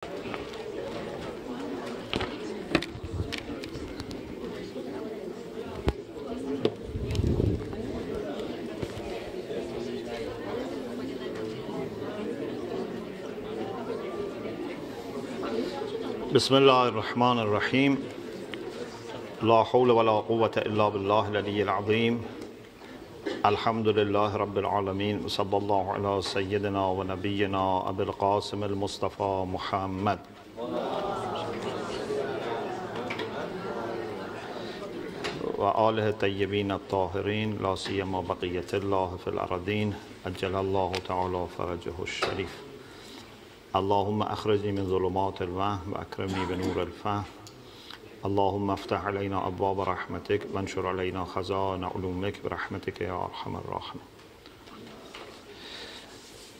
بسم الله الرحمن الرحيم لا حول ولا قوة إلا بالله العلي العظيم الحمد لله رب العالمين صلى الله على سيدنا ونبينا أبي القاسم المصطفى محمد وآله الطيبين الطاهرين لا سيما بقية الله في الأرضين أجل الله تعالى فرجه الشريف اللهم أخرجني من ظلمات الوهم وأكرمني بنور الفهم اللهم افتح علينا أبواب رحمتك وانشر علينا خزائن علومك برحمتك يا أرحم الراحمين.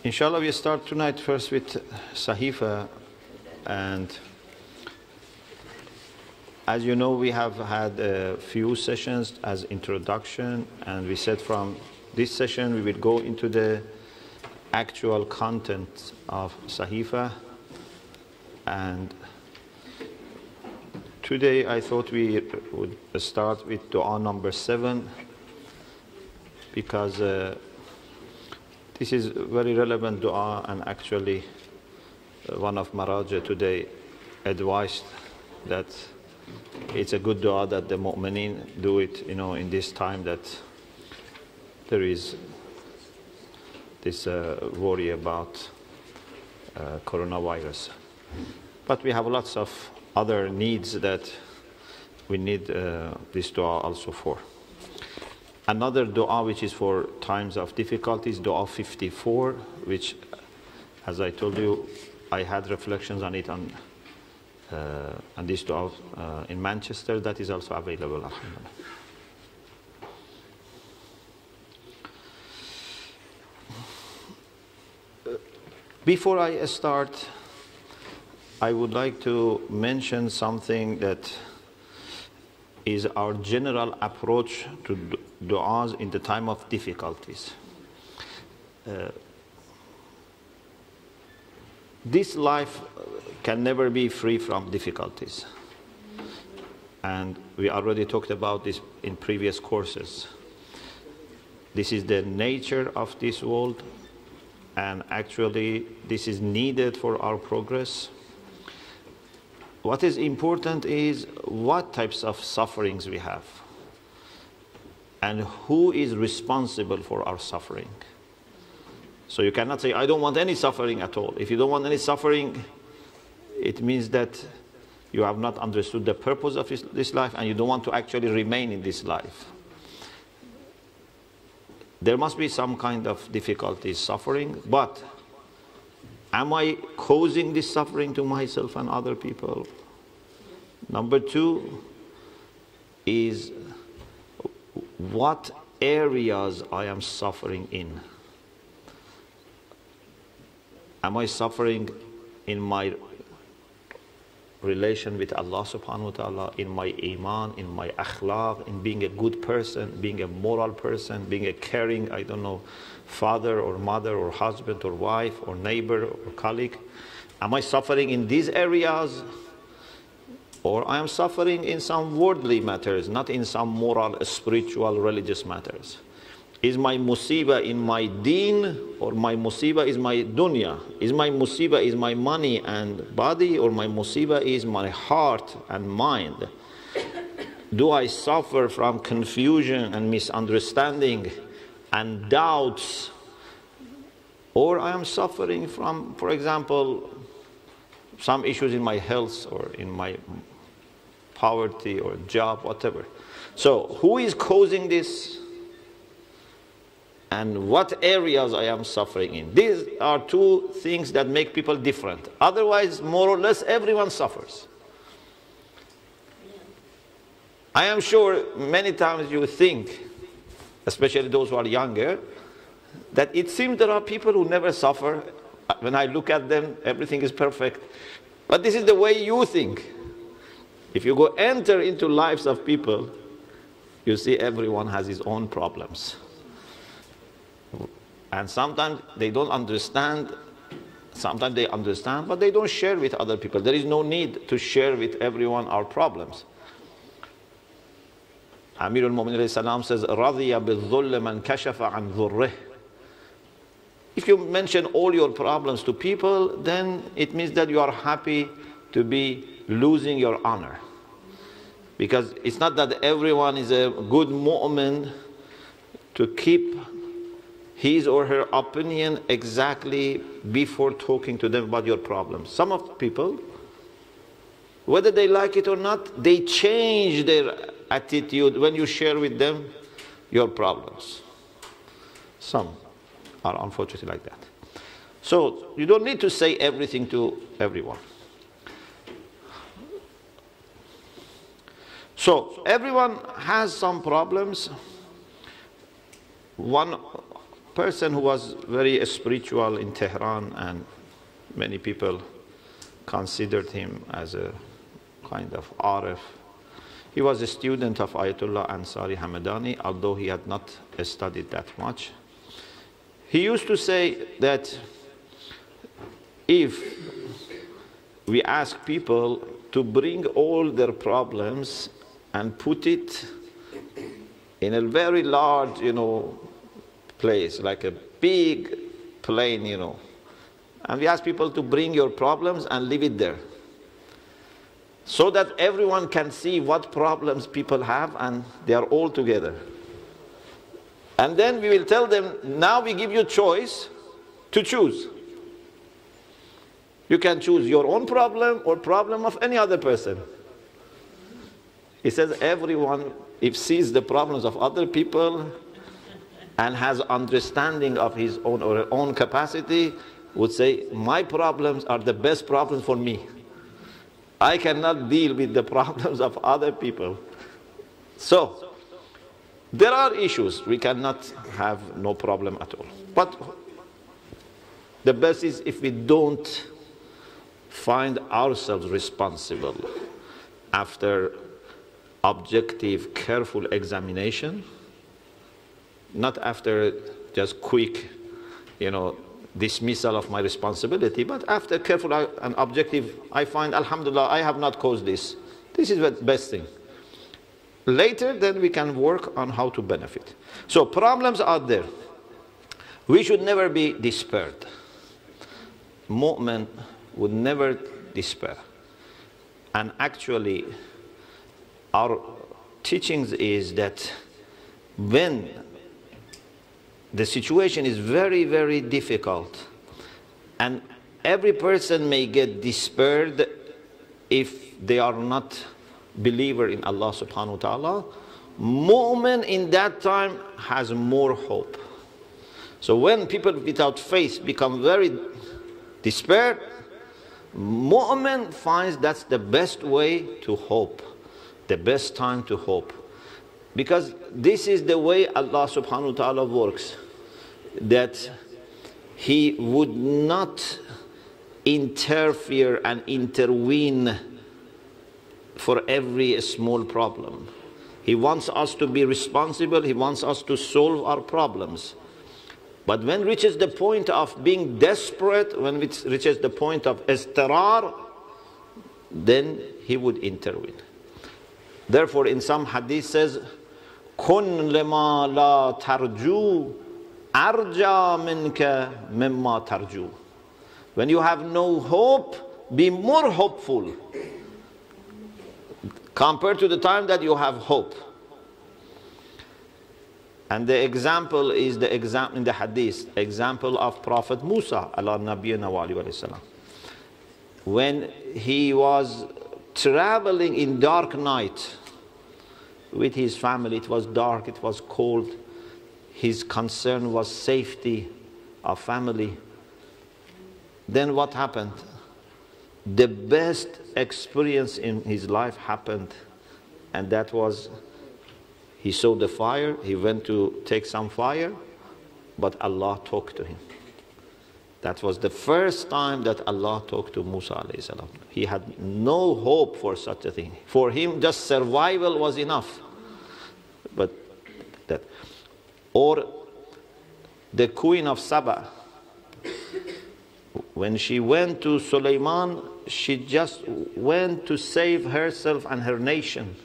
Inshallah, we start tonight first with Sahifah, and as you know, we have had a few sessions as introduction, and we said from this session we will go into the actual content of Sahifah. And today I thought we would start with dua number 7, because this is very relevant dua, and actually one of Maraja today advised that it's a good dua that the mu'mineen do it, in this time that there is this worry about coronavirus. But we have lots of other needs that we need this dua also for. Another dua which is for times of difficulties, dua 54, which, as I told you, I had reflections on it on this dua in Manchester. That is also available, alhamdulillah. Before I start, I would like to mention something that is our general approach to du'as in the time of difficulties. This life can never be free from difficulties. And we already talked about this in previous courses. This is the nature of this world. And actually, this is needed for our progress. What is important is what types of sufferings we have, and who is responsible for our suffering. So you cannot say, I don't want any suffering at all. If you don't want any suffering, it means that you have not understood the purpose of this life, and you don't want to actually remain in this life. There must be some kind of difficulty, suffering, but am I causing this suffering to myself and other people? Number 2 is what areas I am suffering in. Am I suffering in my relation with Allah subhanahu wa ta'ala, in my iman, in my akhlaq, in being a good person, being a moral person, being a caring, father or mother or husband or wife or neighbor or colleague? Am I suffering in these areas? Or I am suffering in some worldly matters, not in some moral, spiritual, religious matters? Is my musibah in my deen, or my musibah is my dunya? Is my musibah is my money and body, or my musibah is my heart and mind? Do I suffer from confusion and misunderstanding and doubts? Or I am suffering from, for example, some issues in my health or in my poverty or job, whatever. So who is causing this? And what areas I am suffering in? These are two things that make people different. Otherwise, more or less, everyone suffers. I am sure many times you think, especially those who are younger, that it seems there are people who never suffer. When I look at them, everything is perfect. But this is the way you think. If you go enter into lives of people, you see everyone has his own problems. And sometimes they don't understand Sometimes they understand, but they don't share with other people. There is no need to share with everyone our problems. Amir al-Mu'minin salam says, رَضِيَ بِالظُّلِّ مَنْ كَشَفَ عَنْ ذُرِّهِ. If you mention all your problems to people, then it means that you are happy to be losing your honor. Because it's not that everyone is a good mu'min to keep his or her opinion exactly before talking to them about your problems. Some of the people, whether they like it or not, they change their attitude when you share with them your problems. Some are unfortunately like that. So you don't need to say everything to everyone. So everyone has some problems. One person who was very spiritual in Tehran, and many people considered him as a kind of arif. He was a student of Ayatollah Ansari Hamadani, although he had not studied that much. He used to say that if we ask people to bring all their problems and put it in a very large, place, like a big plane, and we ask people to bring your problems and leave it there, so that everyone can see what problems people have and they are all together. And then we will tell them, now we give you choice to choose. You can choose your own problem or problem of any other person. He says everyone, if sees the problems of other people and has understanding of his own or her own capacity, would say, my problems are the best problems for me. I cannot deal with the problems of other people. So, there are issues. We cannot have no problem at all. But the best is if we don't find ourselves responsible after objective, careful examination, not after just quick, dismissal of my responsibility, but after careful and objective, I find, alhamdulillah, I have not caused this. This is the best thing. Later, then we can work on how to benefit. So problems are there. We should never be despaired. Mu'min would never despair. And actually, our teachings is that when the situation is very, very difficult, and every person may get despaired if they are not believer in Allah subhanahu wa ta'ala, mu'min in that time has more hope. So when people without faith become very despaired, mu'min finds that's the best way to hope, the best time to hope. Because this is the way Allah subhanahu wa ta'ala works, that He would not interfere and intervene for every small problem. He wants us to be responsible, He wants us to solve our problems. But when it reaches the point of being desperate, when it reaches the point of istirar, then He would intervene. Therefore, in some hadith says, كن لما لا ترجو أرجى منك مما ترجو. When you have no hope, be more hopeful compared to the time that you have hope. And the example is the example in the hadith, example of Prophet Musa ala nabiyina wa alayhi wa sallam. When he was traveling in dark night with his family, it was dark, it was cold, his concern was safety of family. Then what happened? The best experience in his life happened, and that was, he saw the fire, he went to take some fire, but Allah talked to him. That was the first time that Allah talked to Musa alayhi salam. He had no hope for such a thing. For him, just survival was enough. But that, or the Queen of Saba, when she went to Sulaiman, she just went to save herself and her nation.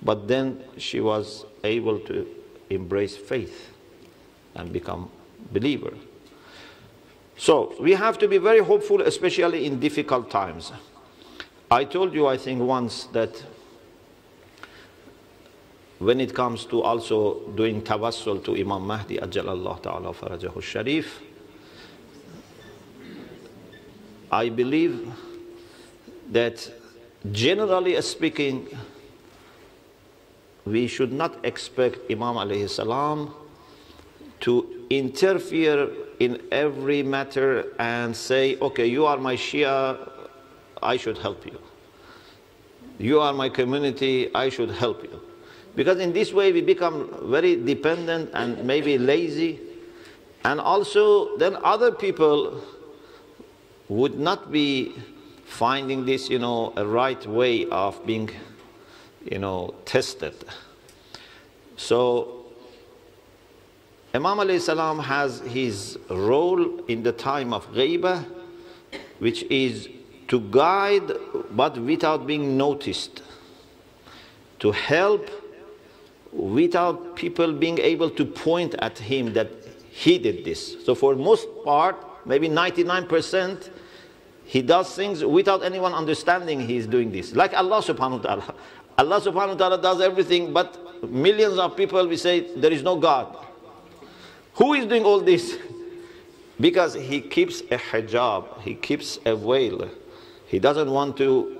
But then she was able to embrace faith and become believer. So we have to be very hopeful, especially in difficult times. I told you, I think once, that when it comes to also doing tawassul to Imam Mahdi ajjalallahu ta'ala farajahu sharif, I believe that generally speaking, we should not expect Imam alayhi salam to interfere in every matter and say, okay, you are my Shia, I should help you. You are my community, I should help you. Because in this way we become very dependent and maybe lazy, and also then other people would not be finding this, a right way of being, tested. So Imam alayhi salam has his role in the time of ghaibah, which is to guide but without being noticed, to help without people being able to point at him that he did this. So for most part, maybe 99%, he does things without anyone understanding he is doing this. Like Allah subhanahu wa ta'ala. Allah subhanahu wa ta'ala does everything, but millions of people, we say, there is no God. Who is doing all this? Because he keeps a hijab, he keeps a veil. He doesn't want to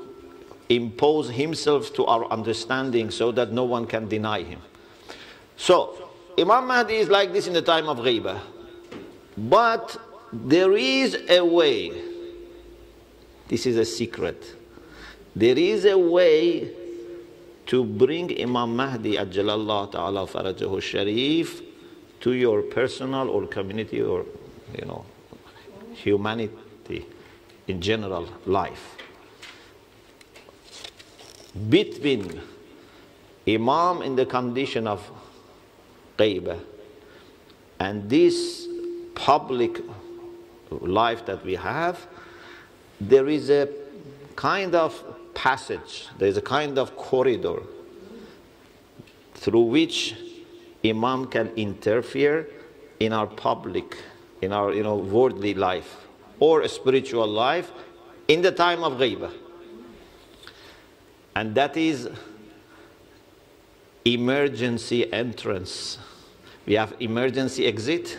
impose himself to our understanding so that no one can deny him. So, Imam Mahdi is like this in the time of ghaibah. But there is a way, this is a secret, there is a way to bring Imam Mahdi ajjalallahu ta'ala farajahu sharif to your personal or community or, humanity in general life. Between Imam in the condition of ghaibah and this public life that we have, there is a kind of passage, there is a kind of corridor through which Imam can interfere in our public, in our worldly life or spiritual life in the time of ghaibah. And that is emergency entrance. We have emergency exit,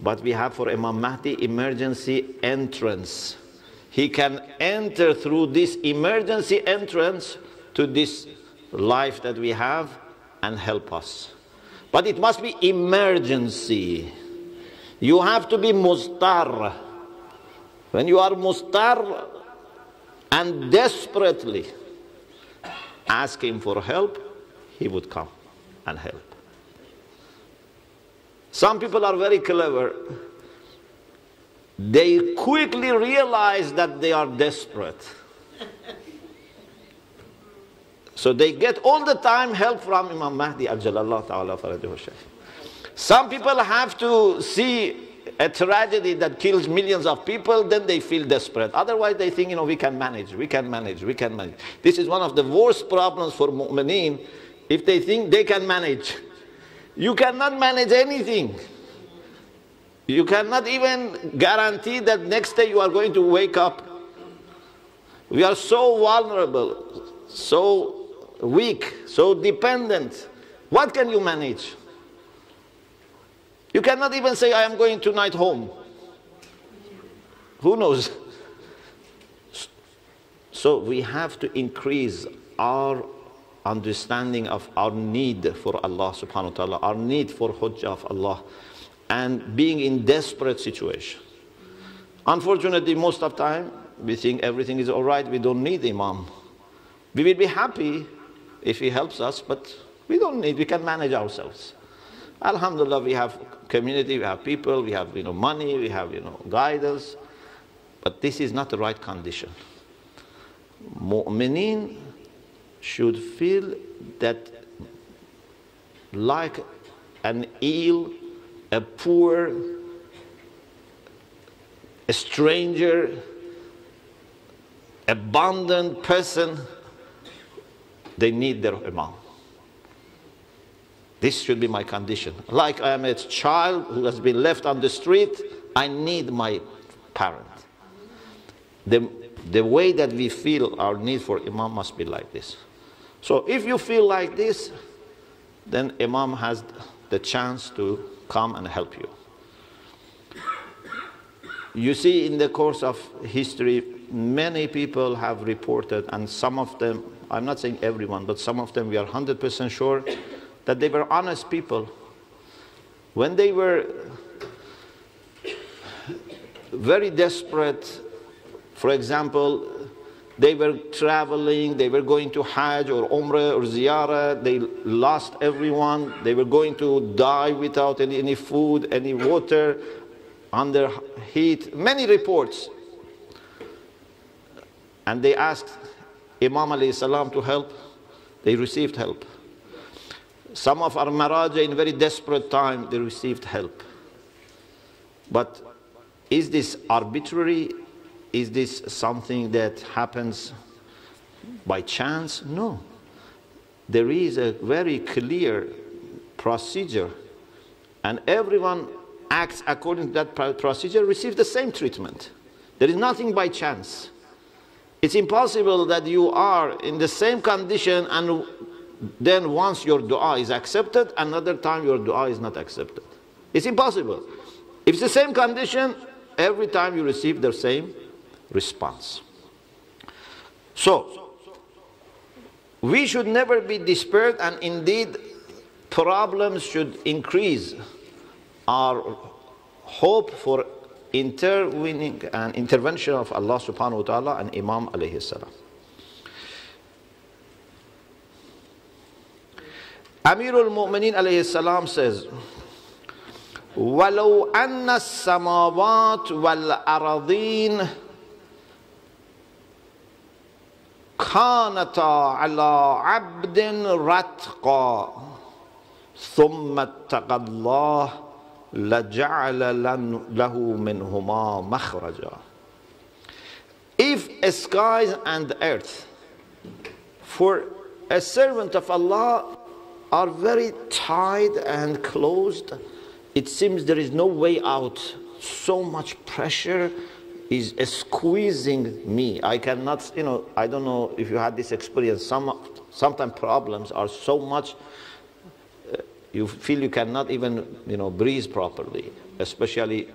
but we have for Imam Mahdi emergency entrance. He can enter through this emergency entrance to this life that we have and help us. But it must be emergency. You have to be mustar. When you are mustar and desperately ask him for help, he would come and help. Some people are very clever. They quickly realize that they are desperate. So they get all the time help from Imam Mahdi ajjalallahu ta'ala farajahu sharif. Some people have to see a tragedy that kills millions of people, then they feel desperate. Otherwise they think, we can manage, we can manage, we can manage. This is one of the worst problems for mu'mineen, if they think they can manage. You cannot manage anything. You cannot even guarantee that next day you are going to wake up. We are so vulnerable, so weak, so dependent. What can you manage? You cannot even say, I am going tonight home. Who knows? So we have to increase our understanding of our need for Allah subhanahu wa ta'ala, our need for Hujjah of Allah, and being in desperate situation. Unfortunately, most of the time, we think everything is all right, we don't need Imam. We will be happy if he helps us, but we don't need, we can manage ourselves. Alhamdulillah, we have community, we have people, we have money, we have guidance, but this is not the right condition. Mu'mineen should feel that like an ill, a poor a stranger, abandoned person, they need their imam. This should be my condition. Like I am a child who has been left on the street, I need my parent. The way that we feel our need for imam must be like this. So if you feel like this, then imam has the chance to come and help you. You see, in the course of history, many people have reported, and some of them, I'm not saying everyone, but some of them we are 100% sure that they were honest people. When they were very desperate, for example, they were traveling, they were going to Hajj or Umrah or Ziyarah, they lost everyone, they were going to die without any food, any water, under heat, many reports. And they asked Imam alayhi salam to help, they received help. Some of our Maraja in very desperate time, they received help. But is this arbitrary? Is this something that happens by chance? No. There is a very clear procedure, and everyone acts according to that procedure, receives the same treatment. There is nothing by chance. It's impossible that you are in the same condition and then once your dua is accepted, another time your dua is not accepted. It's impossible. If it's the same condition, every time you receive the same response. So, we should never be despaired, and indeed, problems should increase our hope for intervening and intervention of Allah subhanahu wa ta'ala and Imam alayhi salam. Amirul Mu'mineen alayhi salam says, وَلَوْ أَنَّ السَّمَاوَاتِ وَالْأَرَضِينَ كَانَتَا عَلَىٰ عَبْدٍ رَتْقًا ثُمَّ اتَّقَى اللَّهُ لَجَعَلَ لَهُ مِنْهُمَا مَخْرَجًا. If skies and earth for a servant of Allah are very tight and closed, it seems there is no way out. So much pressure is squeezing me. I cannot, I don't know if you had this experience. Sometimes problems are so much, you feel you cannot even, breathe properly, especially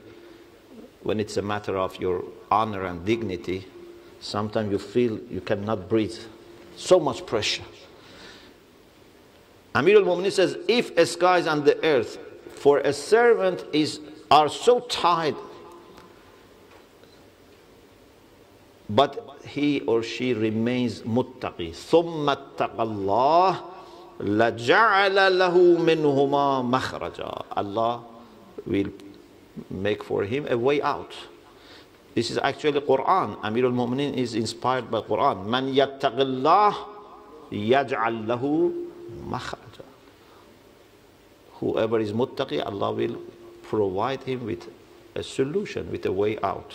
when it's a matter of your honor and dignity. Sometimes you feel you cannot breathe. So much pressure. Amir al-Mu'mineen says, if the skies and the earth for a servant are so tight, but he or she remains muttaqi, ثُمَّ اتَّقَى اللَّهُ لَجَعَلَ لَهُ مِنْهُمَا مَخْرَجًا. Allah will make for him a way out. This is actually Quran. Amir al-Mu'mineen is inspired by Quran. مَنْ يَتَّقِ اللَّهُ يَجْعَلْ لَهُ مَخْرَجًا. Whoever is muttaqi, Allah will provide him with a solution, with a way out.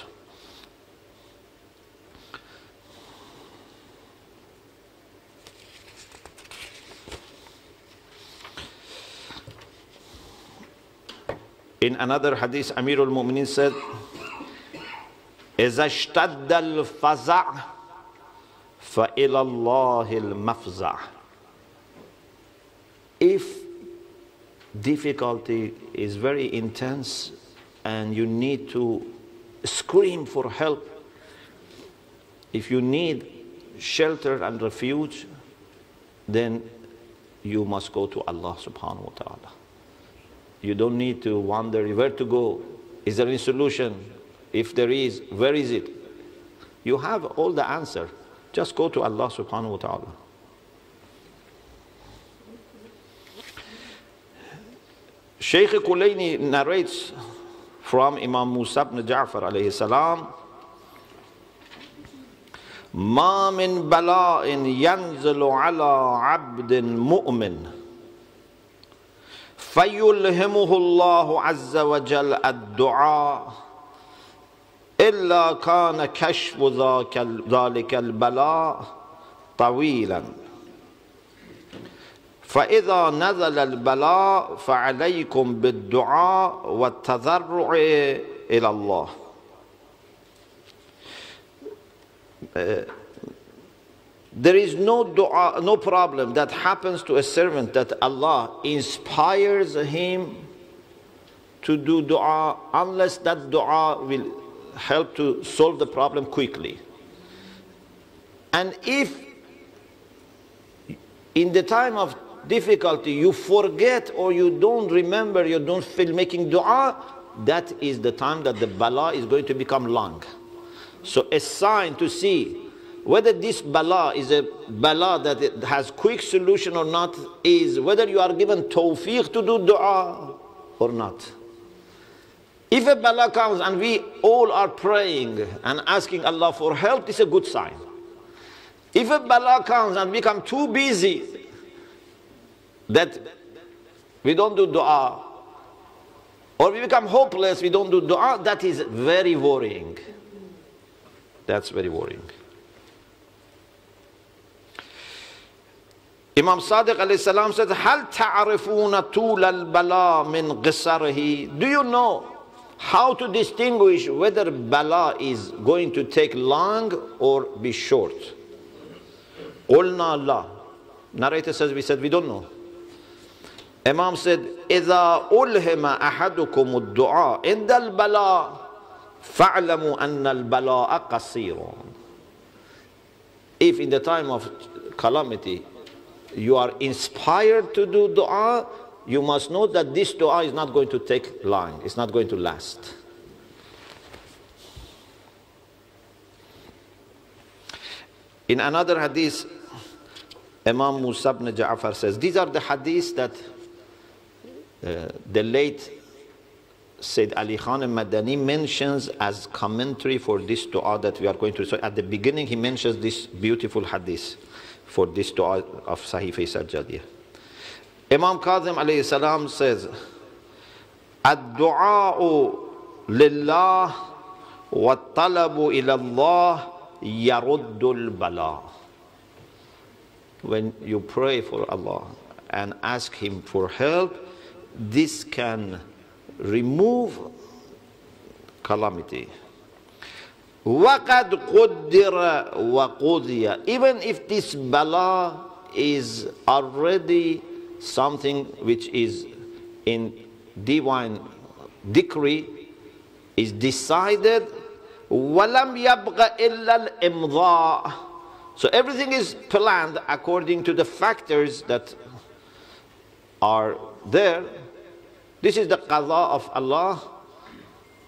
In another hadith, Amir al-Mu'mineen said, إِذَا اشْتَدَّ الْفَزَعُ فَإِلَى اللَّهِ الْمَفْزَعُ. If difficulty is very intense and you need to scream for help, if you need shelter and refuge, then you must go to Allah subhanahu wa ta'ala. You don't need to wonder where to go. Is there any solution? If there is, where is it? You have all the answer. Just go to Allah subhanahu wa ta'ala. Sheikh Kulayni narrates from Imam Musa ibn Ja'far alayhi salam, ما من بلاء ينزل على عبد مؤمن فيلهمه الله عز وجل الدعاء إلا كان كشف ذلك البلاء طويلا فإذا نزل البلاء فعليكم بالدعاء والتضرع إلى الله. There is no dua, no problem that happens to a servant that Allah inspires him to do dua unless that dua will help to solve the problem quickly. And if in the time of difficulty you forget or you don't remember, you don't feel making dua, that is the time that the bala is going to become long. So a sign to see whether this bala is a bala that it has quick solution or not is whether you are given tawfiq to do dua or not. If a bala comes and we all are praying and asking Allah for help, it's a good sign. If a bala comes and become too busy that we don't do dua, or we become hopeless, we don't do dua, that is very worrying. That's very worrying. Imam Sadiq alayhi salam said, هل تعرفون طول البلاء من قصره? Do you know how to distinguish whether bala is going to take long or be short? قلنا لا. Narrator says, we said we don't know. Imam said, إذا ألهم أحدكم الدعاء عند البلاء فاعلموا أن البلاء قصير. If in the time of calamity you are inspired to do dua, you must know that this dua is not going to take long. It's not going to last. In another hadith, Imam Musa ibn Ja'far says, these are the hadiths that the late Sayyid Ali Khan al-Madani mentions as commentary for this dua that we are going to. So at the beginning he mentions this beautiful hadith for this dua of Sahifah Sajjadiyyah. Imam Kazim alayhi salam says, Ad-du'a'u lillah wa talabu ila Allah yaruddul bala. When you pray for Allah and ask Him for help, this can remove calamity. وَقَدْ قُدِّرَ وَقُضِيَ. Even if this bala is already something which is in divine decree, is decided, وَلَمْ يَبْغَ إِلَّا الْإِمْضَاء. So everything is planned according to the factors that are there. This is the qadha of Allah.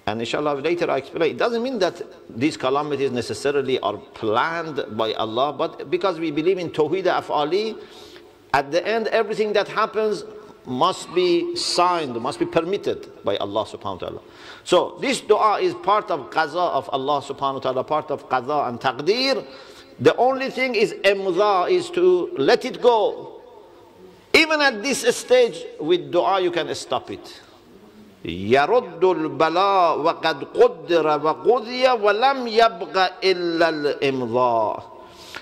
And inshallah later I explain. It doesn't mean that these calamities necessarily are planned by Allah, but because we believe in Tawheed Af'ali, at the end everything that happens must be signed, must be permitted by Allah subhanahu wa ta'ala. So this dua is part of qaza of Allah subhanahu wa ta'ala, part of qaza and taqdeer. The only thing is imdha, is to let it go. Even at this stage with dua you can stop it. يَرُدُّ الْبَلَاء وَقَدْ قُدِّرَ وَقُضِيَ وَلَمْ يَبْغَ إِلَّا الْإِمْضَاء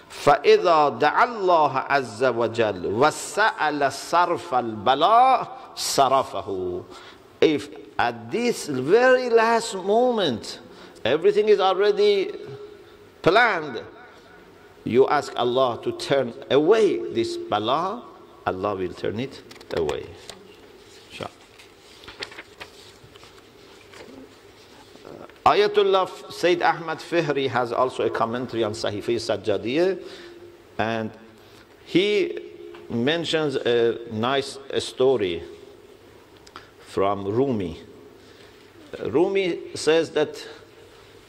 فَإِذَا دَعَا اللَّهَ عَزَّ وَجَلَّ وَسَأَلَ صَرْفَ الْبَلَاء صَرَفَهُ. If at this very last moment everything is already planned, you ask Allah to turn away this bala, Allah will turn it away. Ayatullah Sayyid Ahmad Fihri has also a commentary on Sahifah Sajjadiyyah, and he mentions a nice story from Rumi. Rumi says that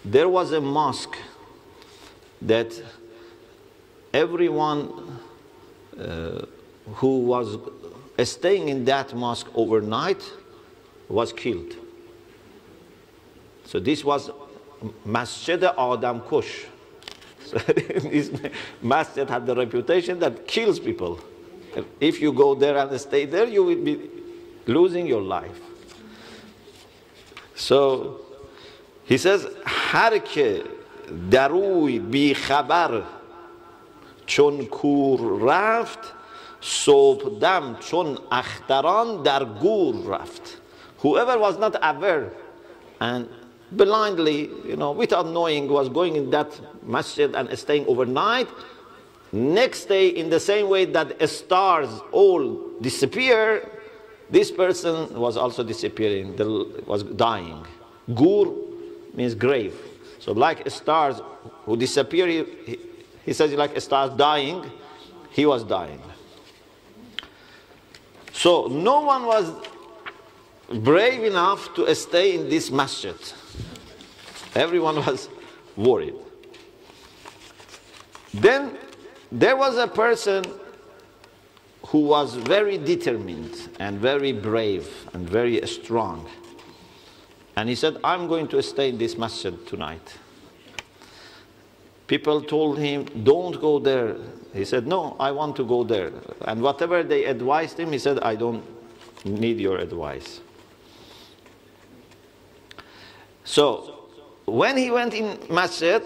there was a mosque that everyone who was staying in that mosque overnight was killed. So this was Masjid Adam Kush. So this masjid had the reputation that kills people. If you go there and stay there, you will be losing your life. So He says, هر که دروی بی خبر چون کور رفت صبح دم چون اختران در گور رفت. Whoever was not aware and blindly, without knowing, was going in that masjid and staying overnight, next day in the same way that stars all disappear, this person was also disappearing, was dying. Gur means grave. So like stars who disappear, he says like stars dying, he was dying. So no one was brave enough to stay in this masjid. Everyone was worried. Then there was a person who was very determined and very brave and very strong. And he said, I'm going to stay in this masjid tonight. People told him, don't go there. He said, no, I want to go there. And whatever they advised him, he said, I don't need your advice. So when he went in masjid,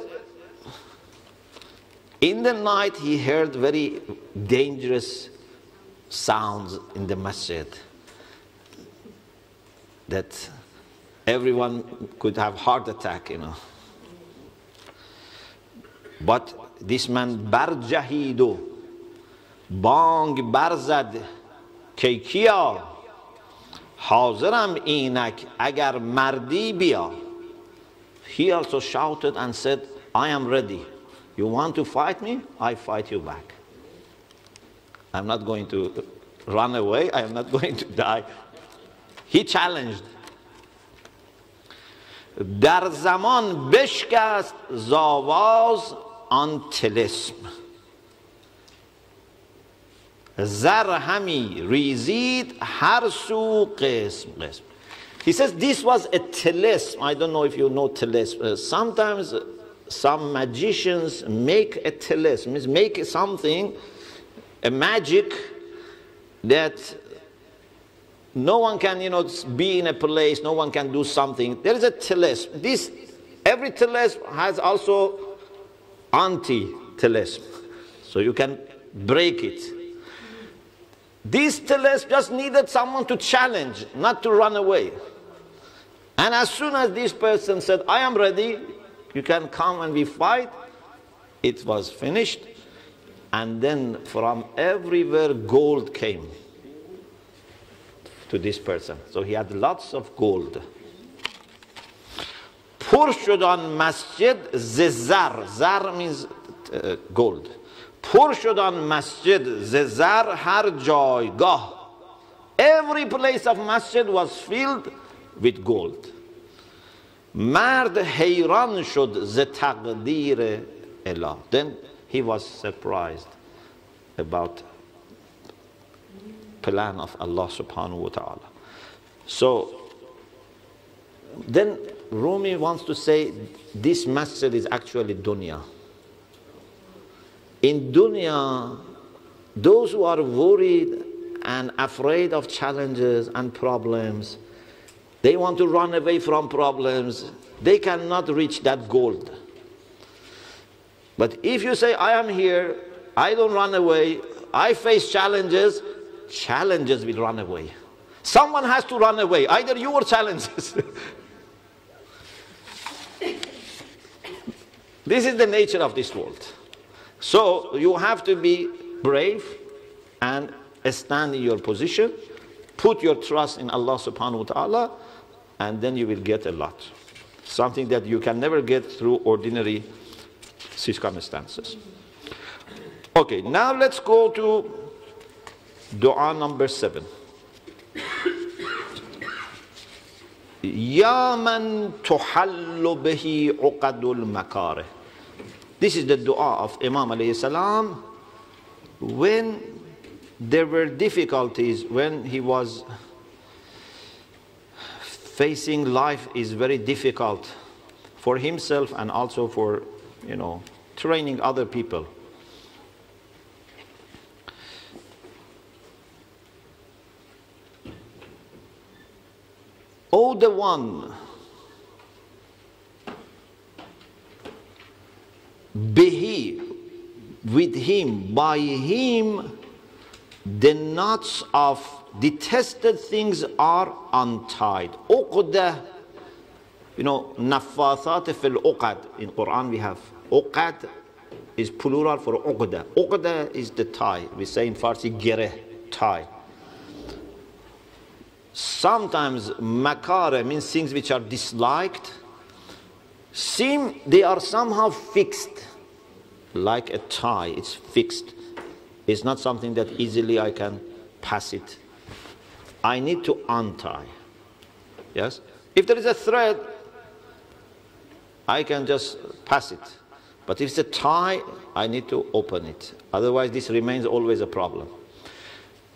in the night he heard very dangerous sounds in the masjid that everyone could have heart attack, But this man barjahido bang barzad kekia hazaram inak agar mardi bia. He also shouted and said, I am ready. You want to fight me? I fight you back. I'm not going to run away. I am not going to die. He challenged. در زمان بشکست زاواز آن طلسم زر همی ریزید هر سو قسم قسم. He says this was a talesm. I don't know if you know talesm. Sometimes some magicians make a talesm, means make something, a magic that no one can, be in a place, no one can do something. There is a talesm. Every talesm has also anti-talesm. So you can break it. This talesm just needed someone to challenge, not to run away. And as soon as this person said, I am ready, you can come and we fight, it was finished. And then from everywhere gold came to this person. So he had lots of gold. پر شد آن مسجد ز زر. زر means gold. پر شد آن مسجد ز زر هر جایگاه. Every place of masjid was filled with gold. مرد حیران شد ز تقدیر اله. Then he was surprised about plan of Allah subhanahu wa ta'ala. So then Rumi wants to say this masjid is actually dunya. In dunya, those who are worried and afraid of challenges and problems, they want to run away from problems, they cannot reach that gold. But if you say, I am here, I don't run away, I face challenges, challenges will run away. Someone has to run away, either you or challenges. This is the nature of this world. So you have to be brave and stand in your position, put your trust in Allah subhanahu wa ta'ala, and then you will get a lot. Something that you can never get through ordinary circumstances. Okay, now let's go to dua number 7. Ya man tuhallu bihi uqadul makare. This is the dua of Imam alayhi salam when there were difficulties, when he was facing life is very difficult for himself and also for, training other people. O the one bihi, with him, by him, the knots of detested things are untied. Uqdah, you know, nafathat fil uqad. In Quran we have uqad is plural for uqdah. Uqdah is the tie. We say in Farsi gereh, tie. Sometimes makare means things which are disliked. They are somehow fixed, like a tie. It's fixed. It's not something that easily I can pass it. I need to untie. Yes? If there is a thread, I can just pass it. But if it's a tie, I need to open it. Otherwise, this remains always a problem.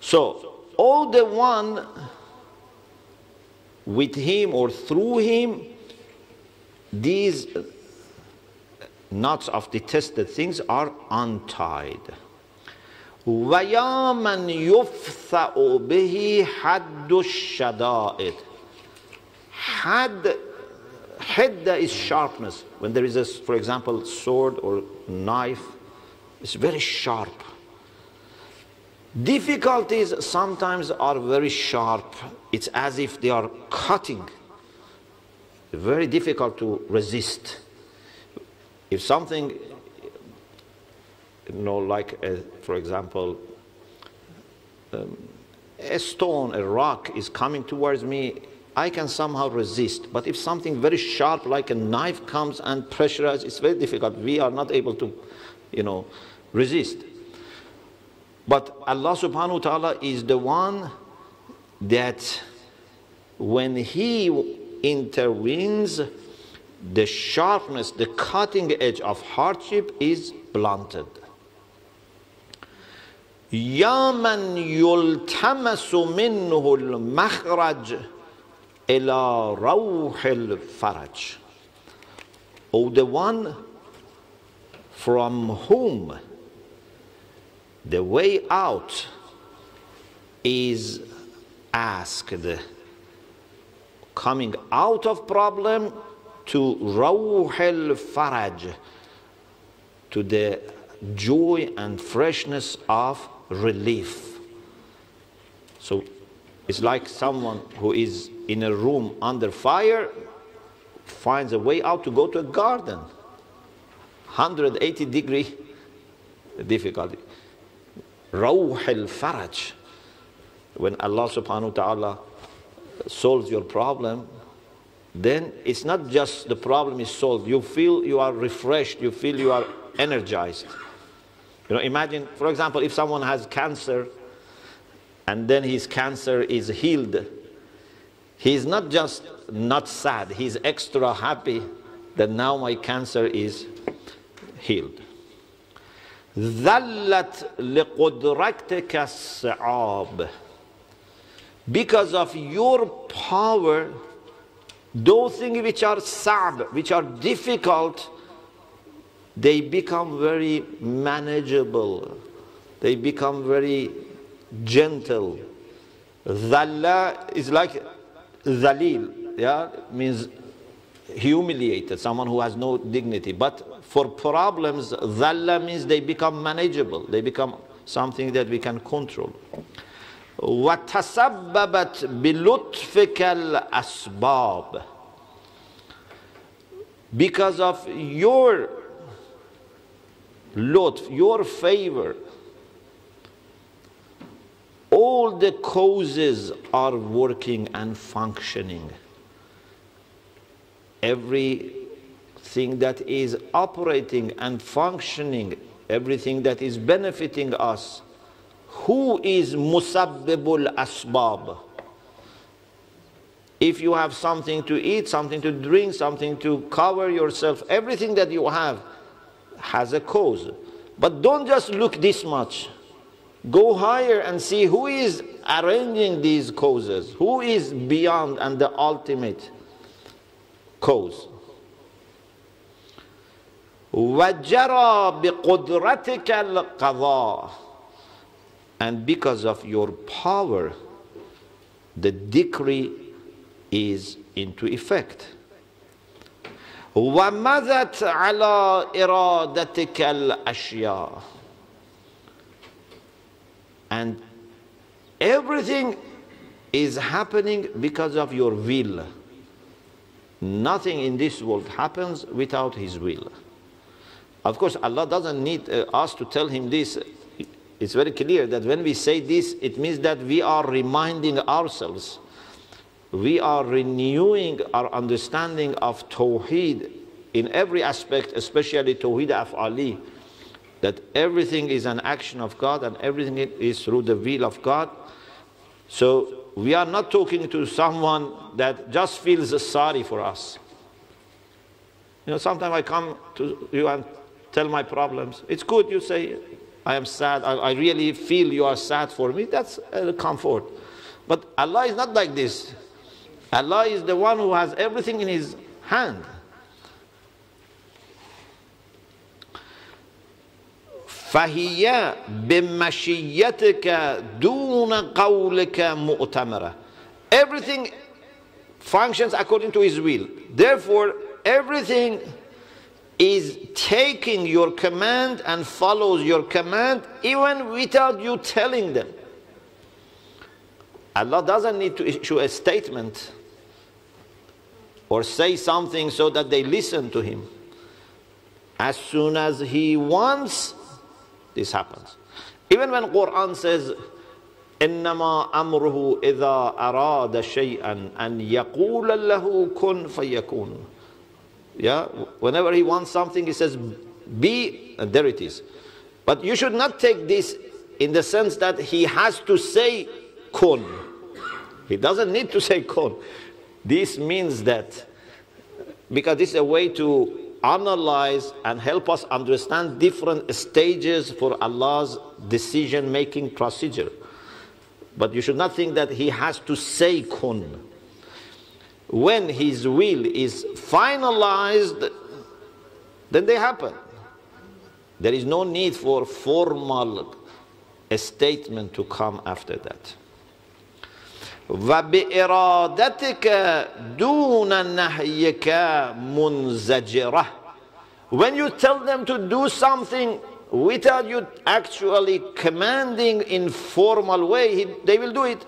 So, all the one with him or through him, these knots of detested things are untied. وَيَا مَنْ يُفْثَأُ بِهِ حَدُّ الشَّدَائد. Hadda is sharpness. When there is a, for example, sword or knife, it's very sharp. Difficulties sometimes are very sharp. It's as if they are cutting. Very difficult to resist. If something, you know, like, for example, a stone, a rock is coming towards me, I can somehow resist. But if something very sharp like a knife comes and pressurizes, it's very difficult. We are not able to, you know, resist. But Allah subhanahu wa ta'ala is the one that when He intervenes, the sharpness, the cutting edge of hardship is blunted. يَا مَنْ يُلْتَمَسُ مِنْهُ الْمخرج إِلَى رَوْحِ الفرج. O the one from whom the way out is asked, coming out of problem to Rawh al-Faraj, to the joy and freshness of relief. So it's like someone who is in a room under fire finds a way out to go to a garden. 180-degree difficulty. Rawh al-Faraj. When Allah subhanahu wa ta'ala solves your problem, then it's not just the problem is solved. You feel you are refreshed. You feel you are energized. You know, imagine, for example, if someone has cancer and then his cancer is healed, he is not just not sad, he's extra happy that now my cancer is healed. نزلت لقدرتك الصعاب. Because of your power, those things which are صعب, which are difficult, they become very manageable. They become very gentle. Dhalla is like dhalil, yeah, means humiliated, someone who has no dignity. But for problems, dhalla means they become manageable. They become something that we can control. وتسببت بلطفك الأسباب. Because of your lutf, your favor, all the causes are working and functioning. Everything that is operating and functioning, everything that is benefiting us. Who is musabbibul asbab? If you have something to eat, something to drink, something to cover yourself, everything that you have has a cause. But don't just look this much. Go higher and see who is arranging these causes, who is beyond and the ultimate cause. وجرى بقدرتك القضاء. And because of your power, the decree is into effect. ومضت على إرادتك الأشياء. And everything is happening because of your will. Nothing in this world happens without His will. Of course, Allah doesn't need us to tell Him this. It's very clear that when we say this, it means that we are reminding ourselves. We are renewing our understanding of Tawheed in every aspect, especially Tawheed Af'ali, that everything is an action of God and everything is through the will of God. So we are not talking to someone that just feels sorry for us. You know, sometimes I come to you and tell my problems. It's good, you say, I am sad, I really feel you are sad for me. That's a comfort. But Allah is not like this. Allah is the one who has everything in His hand. فهي بمشيتك دون قولك مؤتمرة. Everything functions according to His will. Therefore, everything is taking your command and follows your command even without you telling them. Allah doesn't need to issue a statement or say something so that they listen to Him. As soon as He wants, this happens. Even when Quran says, إنما أمره إذا أراد شيئا أن يقول له كن فيكون. Yeah, whenever He wants something, He says, be, and there it is. But you should not take this in the sense that He has to say kun. He doesn't need to say kun. This means that, because this is a way to analyze and help us understand different stages for Allah's decision-making procedure. But you should not think that He has to say kun. When His will is finalized, then they happen. There is no need for formal statement to come after that. وَبِإِرَادَتِكَ دُونَ نَحْيِكَ مُنْزَجِرَةً. When you tell them to do something without you actually commanding in formal way, they will do it.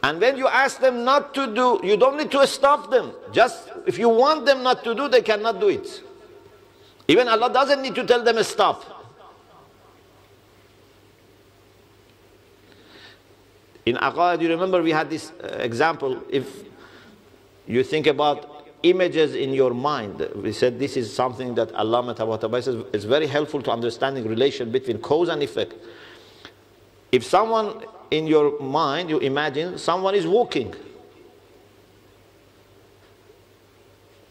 And when you ask them not to do, you don't need to stop them. Just if you want them not to do, they cannot do it. Even Allah doesn't need to tell them stop. In Aqaid, you remember we had this example. If you think about images in your mind, we said this is something that Allah says is very helpful to understanding relation between cause and effect. If someone in your mind, you imagine someone is walking.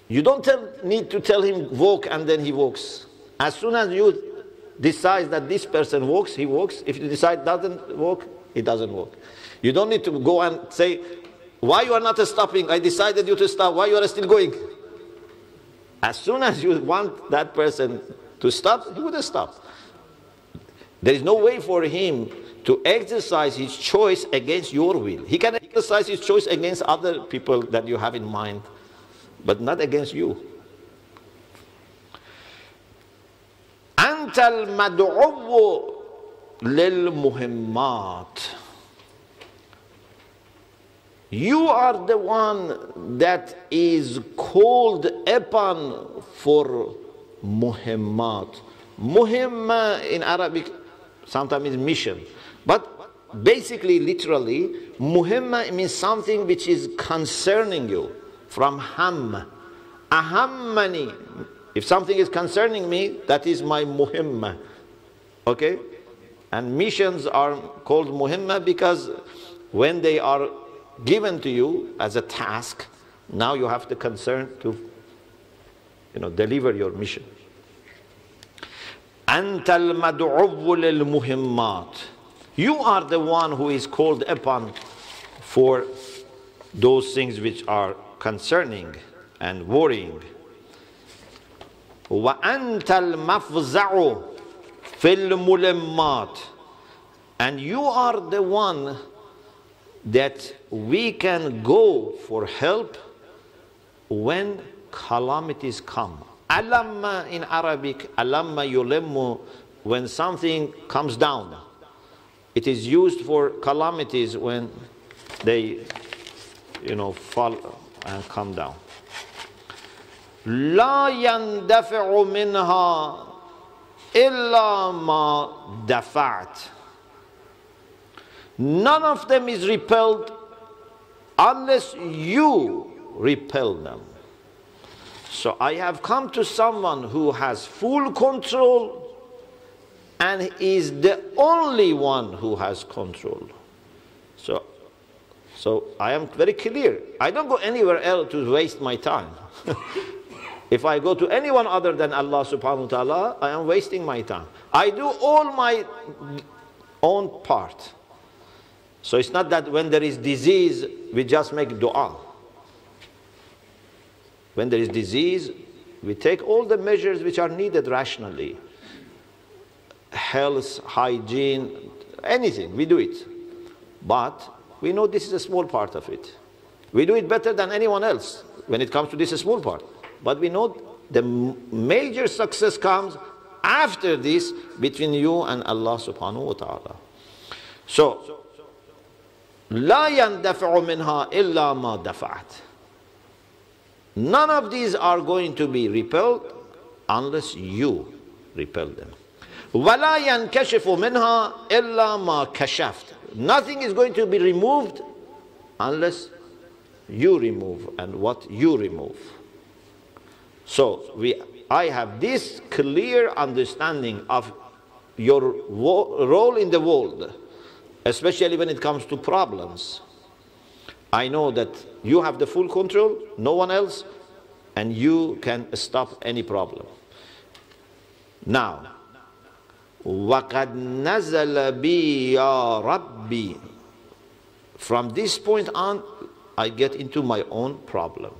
You don't need to tell him walk and then he walks. As soon as you decide that this person walks, he walks. If you decide doesn't walk, he doesn't walk. You don't need to go and say, why you are not stopping? I decided you to stop. Why you are still going? As soon as you want that person to stop, he would stop. There is no way for him to exercise his choice against your will. He can exercise his choice against other people that you have in mind, but not against you. أنت المدعو للمهمات. You are the one that is called upon for muhimmat. Muhimma in Arabic sometimes means mission. But basically, literally, muhimma means something which is concerning you. From ham. Ahammani. If something is concerning me, that is my muhimma. Okay? And missions are called muhimma because when they are given to you as a task, now you have the concern to deliver your mission. أنت المدعو للمهمات. You are the one who is called upon for those things which are concerning and worrying. وأنت المفزع في الملمات. And you are the one that we can go for help when calamities come. Alamma in Arabic, alamma yulimmu, when something comes down. It is used for calamities when they, fall and come down. لا يندفع منها إلا ما دفعت. None of them is repelled unless you repel them. So I have come to someone who has full control and is the only one who has control. So I am very clear. I don't go anywhere else to waste my time. If I go to anyone other than Allah subhanahu wa ta'ala, I am wasting my time. I do all my own part. So it's not that when there is disease, we just make dua. When there is disease, we take all the measures which are needed rationally. Health, hygiene, anything, we do it. But we know this is a small part of it. We do it better than anyone else when it comes to this small part. But we know the major success comes after this between you and Allah subhanahu wa ta'ala. So, لا يندفع منها إلا ما دفعت. None of these are going to be repelled unless you repel them. ولا ينكشف منها إلا ما كشفت. Nothing is going to be removed unless you remove and what you remove. So I have this clear understanding of your role in the world, especially when it comes to problems. I know that you have the full control, no one else, and you can stop any problem. Now, وَقَدْ نَزَلَ بِي يَا رَبِّي. From this point on, I get into my own problem.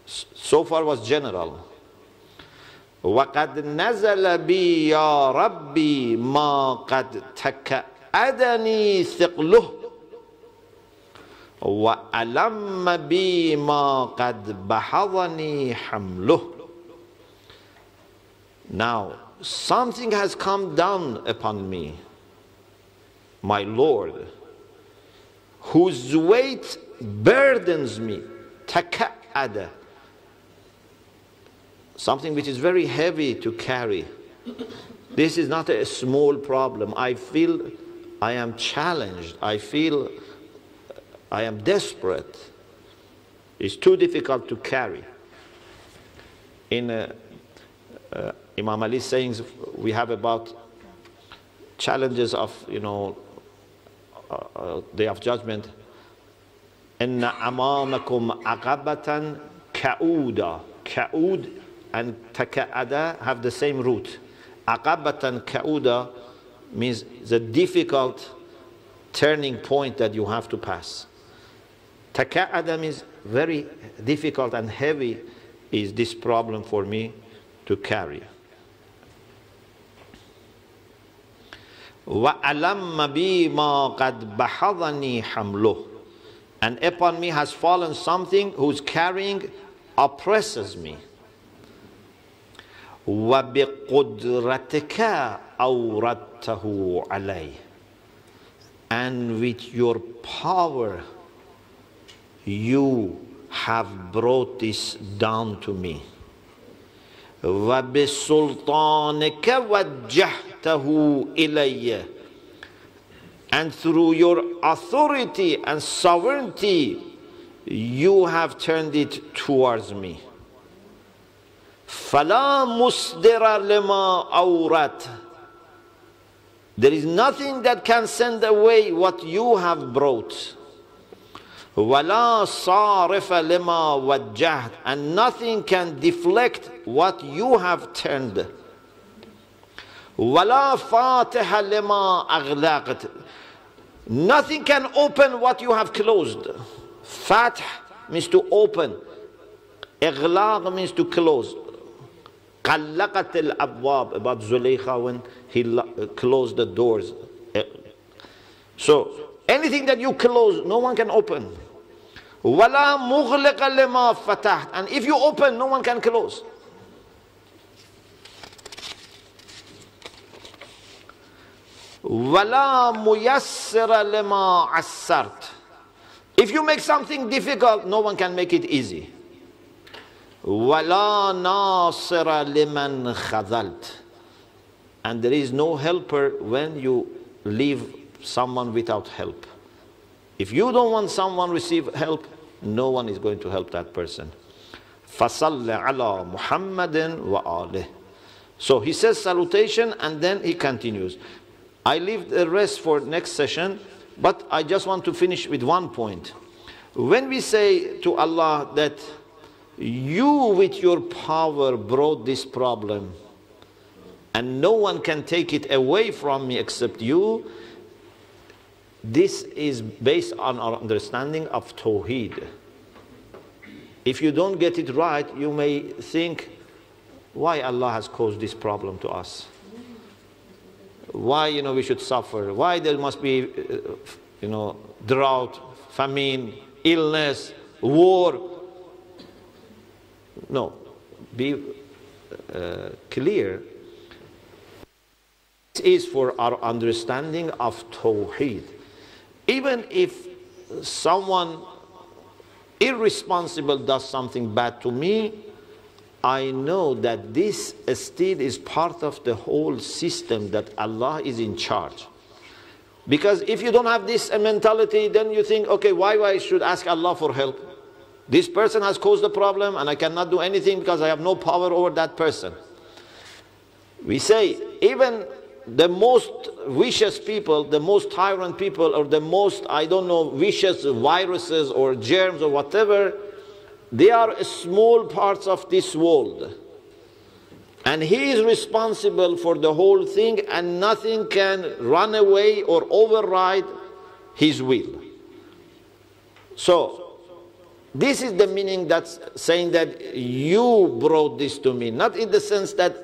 So far was general. وَقَدْ نَزَلَ بِي يَا رَبِّي مَا قَدْ تَكَأَدَنِي ثِقْلُهُ وَأَلَمَّ بِي مَا قَدْ بَحَضَنِي حَمْلُهُ. Now, something has come down upon me, my Lord, whose weight burdens me. تَكَأَدَ, something which is very heavy to carry. This is not a small problem. I feel I am challenged. I feel I am desperate. It's too difficult to carry. In Imam Ali's sayings, we have about challenges of, Day of Judgment. إِنَّ أَمَامَكُمْ عَقَبَةً كَعُودًا. Ka'ud and taka'ada have the same root. Aqabatan ka'uda means the difficult turning point that you have to pass. Taka'ada means very difficult and heavy is this problem for me to carry. وَأَلَمَّ بِي مَا قَدْ بَحَضَنِي حَمْلُهُ. And upon me has fallen something whose carrying oppresses me. وَبِقدرتك عرضته عليه. And with your power you have brought this down to me. وَبِسُلْطَانِكَ وَجَّهْتَهُ إِلَيَّ. And through your authority and sovereignty you have turned it towards me. فَلَا مُصْدِرَ لِمَا أَوْرَتْ. There is nothing that can send away what you have brought. وَلَا صَارِفَ لِمَا وَجَّهْتَ. And nothing can deflect what you have turned. وَلَا فَاتِحَ لِمَا أَغْلَقْتَ. Nothing can open what you have closed. Fath means to open. Ighlaq means to close. قَلَّقَتِ الْأَبْوَابِ, about Zulaykha when he closed the doors. So anything that you close, no one can open. وَلَا مُغْلِقَ لِمَا فَتَحْتَ. And if you open, no one can close. وَلَا مُيَسِّرَ لِمَا عَسَّرْتَ. If you make something difficult, no one can make it easy. وَلَا نَاصِرَ لِمَنْ خَذَلْتَ. And there is no helper when you leave someone without help. If you don't want someone to receive help, no one is going to help that person. فَصَلَّ عَلَى مُحَمَّدٍ وَآلِهِ. So he says salutation and then he continues. I leave the rest for next session, but I just want to finish with one point. When we say to Allah that you with your power brought this problem and no one can take it away from me except you, this is based on our understanding of Tawheed. If you don't get it right, you may think, why Allah has caused this problem to us? Why, we should suffer? Why there must be, drought, famine, illness, war? No, be clear. This is for our understanding of Tawheed. Even if someone irresponsible does something bad to me, I know that this still is part of the whole system, that Allah is in charge. Because if you don't have this mentality, then you think, okay, why I should ask Allah for help? This person has caused the problem and I cannot do anything because I have no power over that person. We say, even the most vicious people, the most tyrant people, or the most, vicious viruses or germs or whatever, they are small parts of this world. And He is responsible for the whole thing, and nothing can run away or override His will. So, this is the meaning that's saying that you brought this to me. Not in the sense that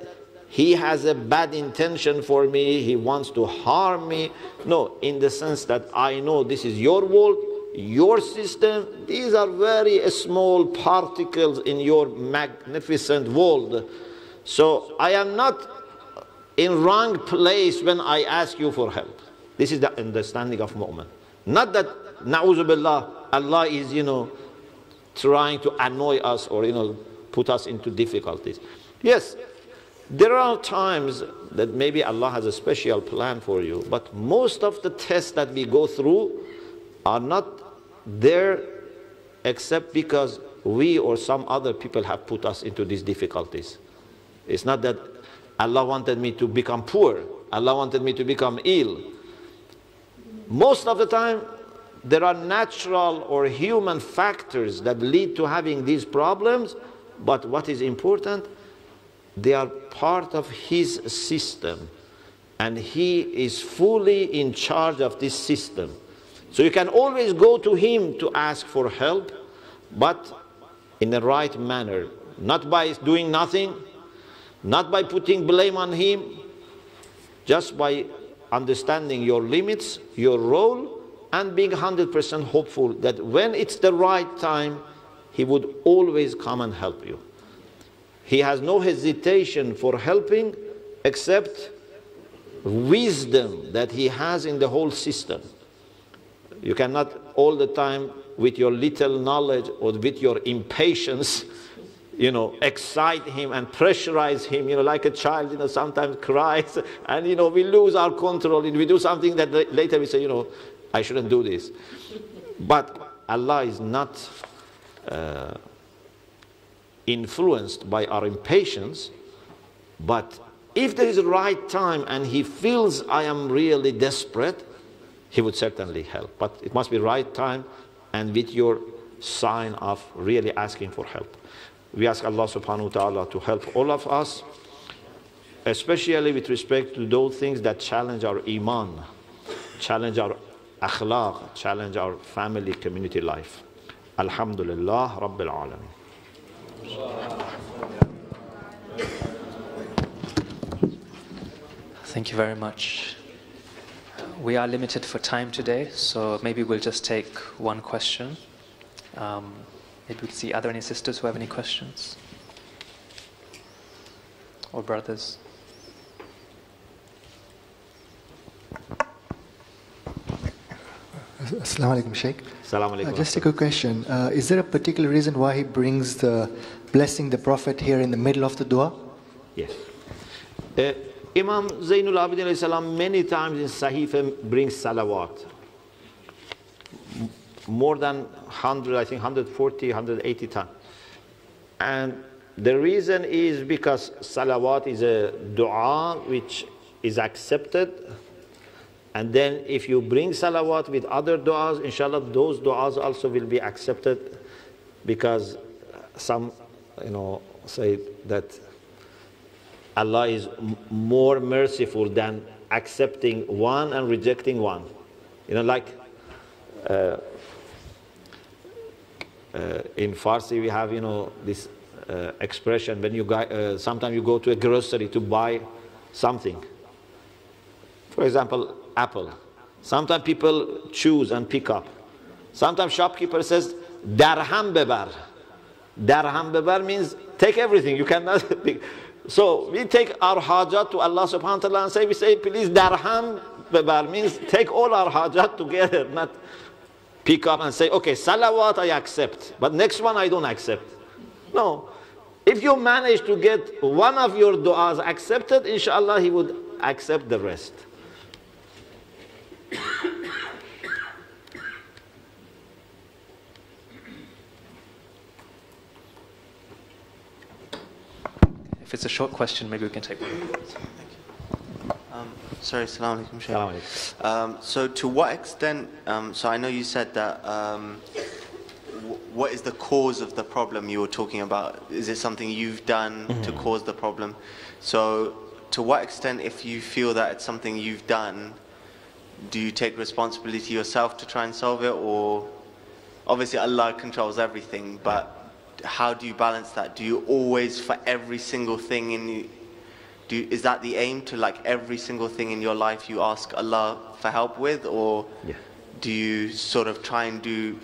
He has a bad intention for me, He wants to harm me. No, in the sense that I know this is your world, your system. These are very small particles in your magnificent world. So I am not in wrong place when I ask you for help. This is the understanding of mu'min. Not that, na'udhu billah, Allah is, trying to annoy us or, put us into difficulties. Yes, there are times that maybe Allah has a special plan for you, but most of the tests that we go through are not there except because we or some other people have put us into these difficulties. It's not that Allah wanted me to become poor, Allah wanted me to become ill. Most of the time, there are natural or human factors that lead to having these problems, but what is important, they are part of His system, and He is fully in charge of this system. So you can always go to Him to ask for help, but in the right manner, not by doing nothing, not by putting blame on Him, just by understanding your limits, your role, and being 100% hopeful that when it's the right time, He would always come and help you. He has no hesitation for helping except wisdom that He has in the whole system. You cannot all the time with your little knowledge or with your impatience, excite Him and pressurize Him, like a child, sometimes cries and, we lose our control and we do something that later we say, I shouldn't do this. But Allah is not influenced by our impatience, but if there is a right time and He feels I am really desperate, He would certainly help. But it must be right time and with your sign of really asking for help. We ask Allah subhanahu wa ta'ala to help all of us, especially with respect to those things that challenge our iman, challenge our akhlaq, challenge our family, community life. Alhamdulillah Rabbil Alameen. Thank you very much. We are limited for time today, so maybe we'll just take one question. Maybe we'll see, are there any sisters who have any questions? Or brothers? Assalamu alaikum, Sheikh. Assalamu alaikum. Just a quick question. Is there a particular reason why he brings the blessing the Prophet here in the middle of the dua? Yes. Imam Zainul Abidin alayhi salam many times in Sahifah brings salawat. More than 100, I think 140, 180 times. And the reason is because salawat is a dua which is accepted. And then if you bring salawat with other du'as, inshallah, those du'as also will be accepted, because some, say that Allah is more merciful than accepting one and rejecting one. Like in Farsi we have, this expression when you sometimes you go to a grocery to buy something. For example, apple. Sometimes people choose and pick up. Sometimes shopkeeper says, darham bebar. Darham bebar means take everything. You cannot pick. So we take our hajat to Allah subhanahu wa ta'ala and we say, please darham bebar means take all our hajat together, not pick up and say, okay, salawat I accept, but next one I don't accept. No. If you manage to get one of your du'as accepted, inshallah he would accept the rest. If it's a short question, maybe we can take one. Sorry, Assalamu alaikum, Sheikh. So to what extent, so I know you said that, what is the cause of the problem you were talking about? Is it something you've done to cause the problem? So to what extent, if you feel that it's something you've done, do you take responsibility yourself to try and solve it? Or obviously Allah controls everything, but how do you balance that? Do you always, for every single thing is that the aim, to like every single thing in your life you ask Allah for help with? Or do you sort of try and do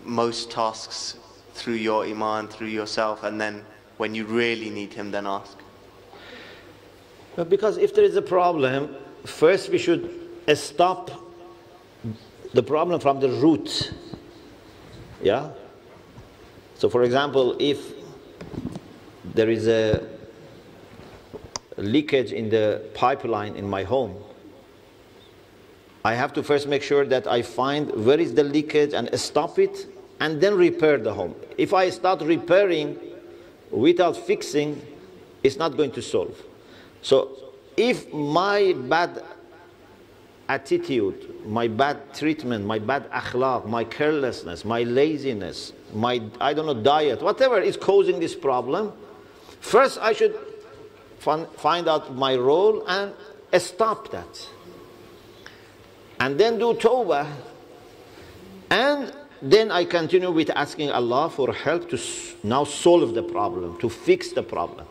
most tasks through your iman, through yourself, and then when you really need him, then ask? Because if there is a problem, first we should stop the problem from the root. Yeah? So for example, if there is a leakage in the pipeline in my home, I have to first make sure that I find where is the leakage and stop it, and then repair the home. If I start repairing without fixing, it's not going to solve. So if my bad attitude, my bad treatment, my bad akhlaq, my carelessness, my laziness, my, diet, whatever is causing this problem, first I should find out my role and stop that. And then do tawbah. And then I continue with asking Allah for help to now solve the problem, to fix the problem.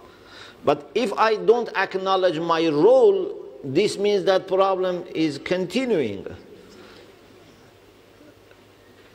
But if I don't acknowledge my role, this means that problem is continuing.